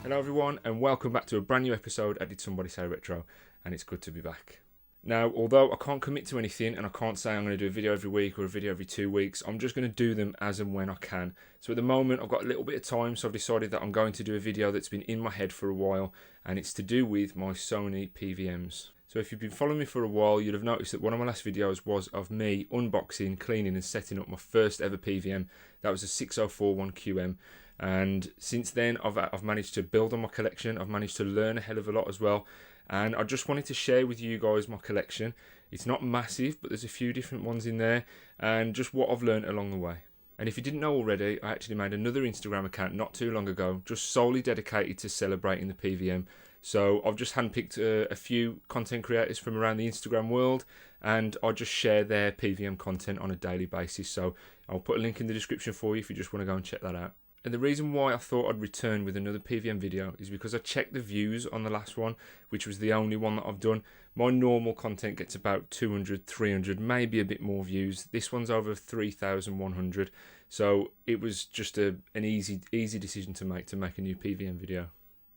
Hello everyone and welcome back to a brand new episode at Did Somebody Say Retro, and it's good to be back. Now, although I can't commit to anything and I can't say I'm going to do a video every week or a video every 2 weeks, I'm just going to do them as and when I can. So at the moment I've got a little bit of time, so I've decided that I'm going to do a video that's been in my head for a while, and it's to do with my Sony PVMs. So if you've been following me for a while, you'll have noticed that one of my last videos was of me unboxing, cleaning and setting up my first ever PVM. That was a 6041QM. And since then I've managed to build on my collection. I've managed to learn a hell of a lot as well, and I just wanted to share with you guys my collection. It's not massive, but there's a few different ones in there, and just what I've learned along the way. And if you didn't know already, I actually made another Instagram account not too long ago, just solely dedicated to celebrating the PVM. So I've just handpicked a few content creators from around the Instagram world, and I just share their PVM content on a daily basis. So I'll put a link in the description for you if you just want to go and check that out. And the reason why I thought I'd return with another PVM video is because I checked the views on the last one, which was the only one that I've done. My normal content gets about 200, 300, maybe a bit more views. This one's over 3,100. So it was just an easy decision to make a new PVM video.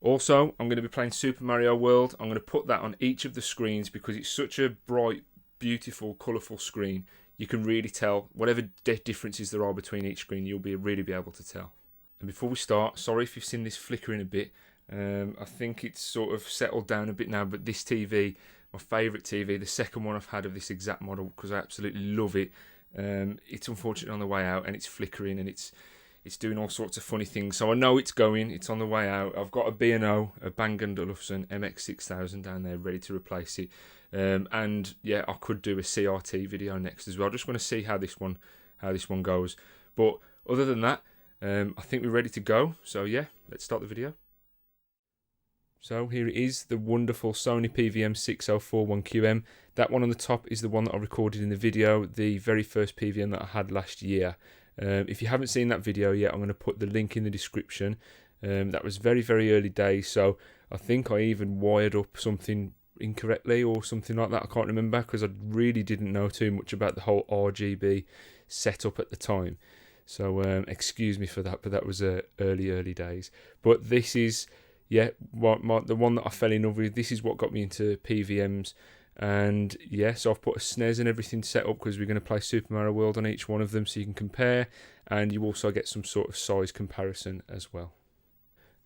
Also, I'm going to be playing Super Mario World. I'm going to put that on each of the screens because it's such a bright, beautiful, colourful screen. You can really tell whatever differences there are between each screen, you'll really be able to tell. And before we start, sorry if you've seen this flickering a bit. I think it's sort of settled down a bit now, but this TV, my favourite TV, the second one I've had of this exact model because I absolutely love it, it's unfortunately on the way out and it's flickering and it's doing all sorts of funny things. So I know it's on the way out. I've got a B&O, a Bang & Olufsen MX6000 down there ready to replace it. And yeah, I could do a CRT video next as well. I just want to see how this one goes. But other than that, I think we're ready to go. So yeah, let's start the video. So here it is, the wonderful Sony PVM-6041QM. That one on the top is the one that I recorded in the video, the very first PVM that I had last year. If you haven't seen that video yet, I'm going to put the link in the description. That was very, very early days, so I think I even wired up something incorrectly or something like that. I can't remember because I really didn't know too much about the whole RGB setup at the time. So excuse me for that, but that was early days. But this is, yeah, the one that I fell in love with. This is what got me into PVMs. And yeah, so I've put a SNES and everything set up because we're going to play Super Mario World on each one of them so you can compare, and you also get some sort of size comparison as well.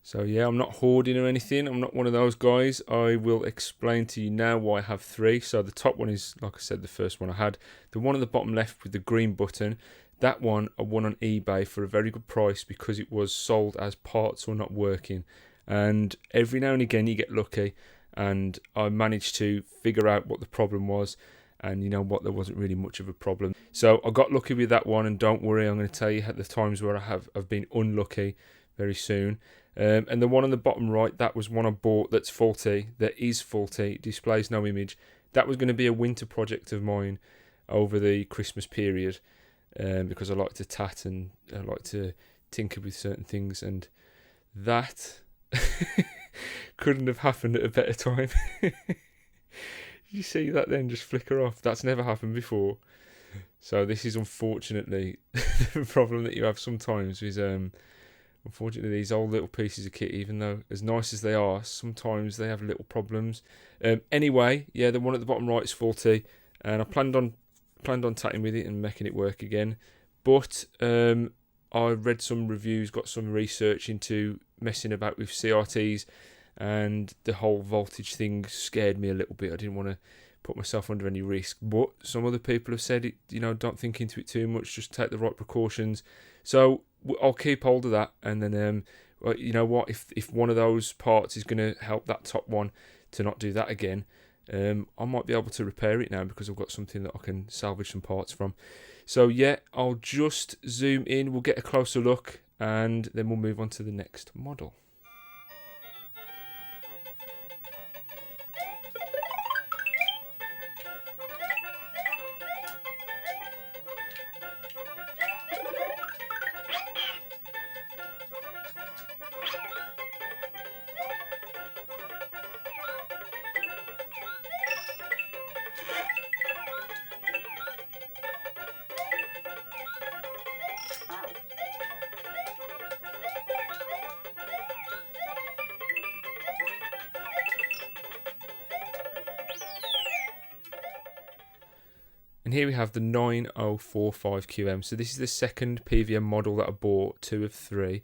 So yeah, I'm not hoarding or anything. I'm not one of those guys. I will explain to you now why I have three. So the top one is, like I said, the first one I had. The one at the bottom left with the green button, that one I won on eBay for a very good price because it was sold as parts or not working. And every now and again you get lucky, and I managed to figure out what the problem was, and you know what, there wasn't really much of a problem. So I got lucky with that one, and don't worry, I'm going to tell you the times where I've been unlucky very soon. And the one on the bottom right, that was one I bought that's faulty. That is faulty, displays no image. That was going to be a winter project of mine over the Christmas period, because I like to tat and I like to tinker with certain things, and that couldn't have happened at a better time. You see that then just flicker off? That's never happened before. So this is unfortunately the problem that you have sometimes is unfortunately these old little pieces of kit, even though as nice as they are, sometimes they have little problems. Anyway, yeah, the one at the bottom right is faulty, and I planned on tatting with it and making it work again, but I read some reviews, got some research into messing about with CRTs, and the whole voltage thing scared me a little bit. I didn't want to put myself under any risk, but some other people have said it, you know, don't think into it too much, just take the right precautions. So I'll keep hold of that, and then you know what, if one of those parts is going to help that top one to not do that again, I might be able to repair it now because I've got something that I can salvage some parts from. So yeah, I'll just zoom in, we'll get a closer look, and then we'll move on to the next model. And here we have the 9045QM. So this is the second PVM model that I bought, 2 of 3.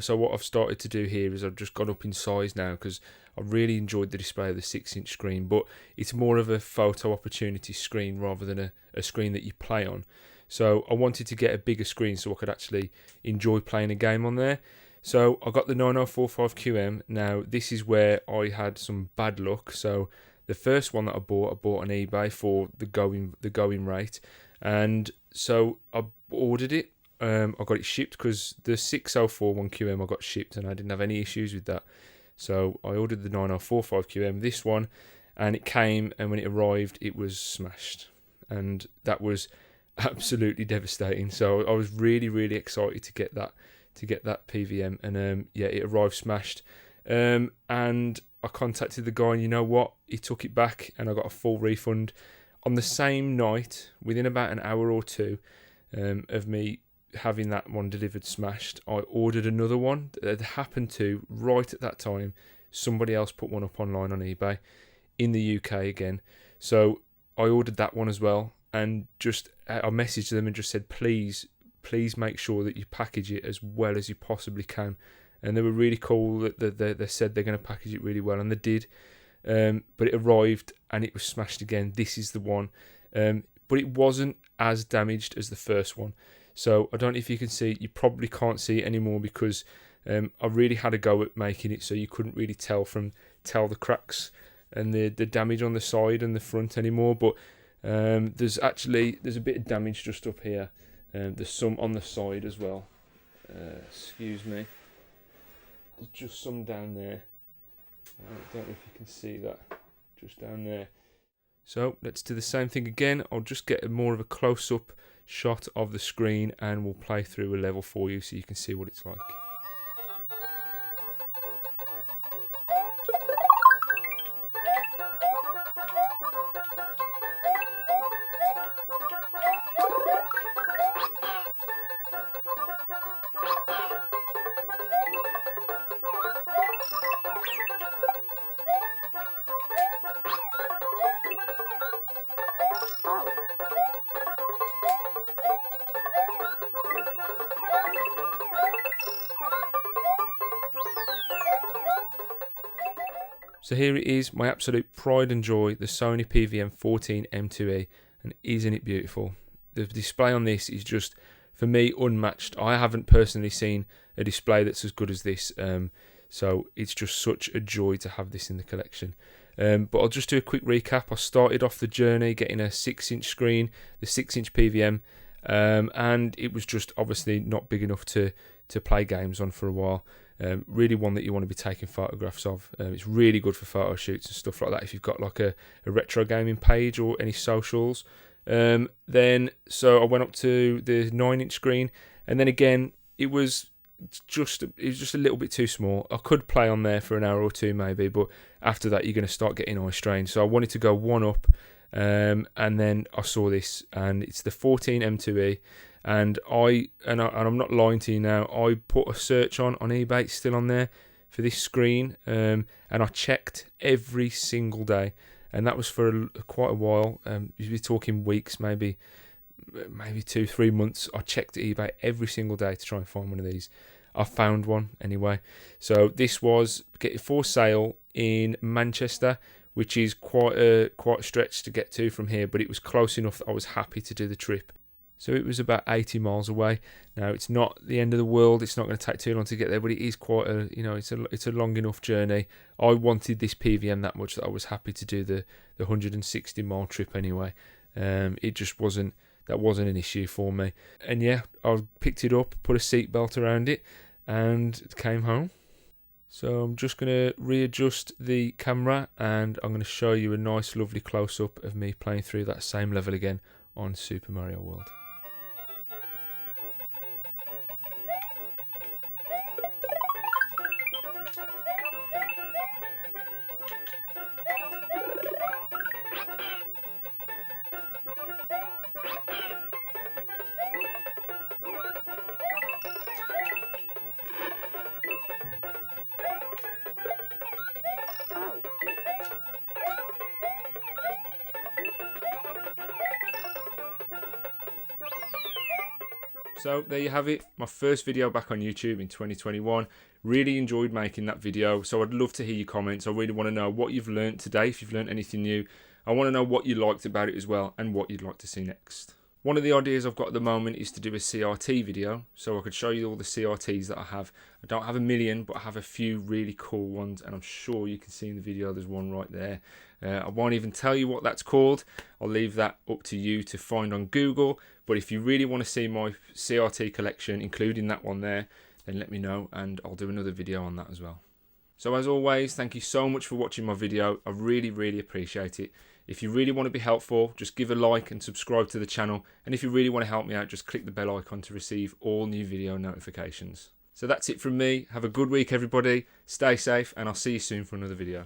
So what I've started to do here is I've just gone up in size now because I really enjoyed the display of the 6-inch screen, but it's more of a photo opportunity screen rather than a screen that you play on. So I wanted to get a bigger screen so I could actually enjoy playing a game on there. So I got the 9045QM. Now this is where I had some bad luck. So the first one that I bought on eBay for the going rate, and so I ordered it. I got it shipped because the 6041QM I got shipped and I didn't have any issues with that. So I ordered the 9045QM, this one, and it came, and when it arrived it was smashed, and that was absolutely devastating. So I was really excited to get that PVM, and yeah, it arrived smashed, and I contacted the guy, and you know what, he took it back and I got a full refund on the same night. Within about an hour or two of me having that one delivered smashed, I ordered another one that happened to, right at that time, somebody else put one up online on eBay in the UK again. So I ordered that one as well, and just I messaged them and just said, please make sure that you package it as well as you possibly can. And they were really cool that they said they're going to package it really well, and they did. But it arrived and it was smashed again. This is the one, but it wasn't as damaged as the first one. So I don't know if you can see it. You probably can't see it anymore because I really had a go at making it so you couldn't really tell the cracks and the damage on the side and the front anymore. But there's a bit of damage just up here. There's some on the side as well. Excuse me. There's just some down there. I don't know if you can see that. Just down there. So let's do the same thing again. I'll just get more of a close-up shot of the screen and we'll play through a level for you so you can see what it's like. So here it is, my absolute pride and joy, the Sony PVM-14M2E, and isn't it beautiful? The display on this is just, for me, unmatched. I haven't personally seen a display that's as good as this, so it's just such a joy to have this in the collection. But I'll just do a quick recap. I started off the journey getting a 6-inch screen, the 6-inch PVM, and it was just obviously not big enough to play games on for a while. Really one that you want to be taking photographs of. It's really good for photo shoots and stuff like that if you've got like a retro gaming page or any socials. Then so I went up to the 9-inch screen, and then again it was just a little bit too small. I could play on there for an hour or two maybe, but after that you're going to start getting eye strain. So I wanted to go one up, and then I saw this, and it's the 14M2E. And I'm not lying to you now, I put a search on eBay, it's still on there, for this screen, and I checked every single day, and that was for quite a while. You'd be talking weeks, maybe 2-3 months. I checked eBay every single day to try and find one of these. I found one anyway. So this was for sale in Manchester, which is quite a stretch to get to from here, but it was close enough that I was happy to do the trip. So it was about 80 miles away. Now it's not the end of the world. It's not going to take too long to get there, but it is quite it's a long enough journey. I wanted this PVM that much that I was happy to do the 160 mile trip anyway. It just wasn't an issue for me. And yeah, I picked it up, put a seatbelt around it, and came home. So I'm just going to readjust the camera, and I'm going to show you a nice, lovely close-up of me playing through that same level again on Super Mario World. So there you have it, my first video back on YouTube in 2021. Really enjoyed making that video, so I'd love to hear your comments. I really want to know what you've learned today, if you've learned anything new. I want to know what you liked about it as well, and what you'd like to see next. One of the ideas I've got at the moment is to do a CRT video, so I could show you all the CRTs that I have. I don't have a million, but I have a few really cool ones, and I'm sure you can see in the video there's one right there. I won't even tell you what that's called. I'll leave that up to you to find on Google, but if you really want to see my CRT collection, including that one there, then let me know and I'll do another video on that as well. So as always, thank you so much for watching my video. I really appreciate it. If you really want to be helpful, just give a like and subscribe to the channel. And if you really want to help me out, just click the bell icon to receive all new video notifications. So that's it from me. Have a good week, everybody. Stay safe, and I'll see you soon for another video.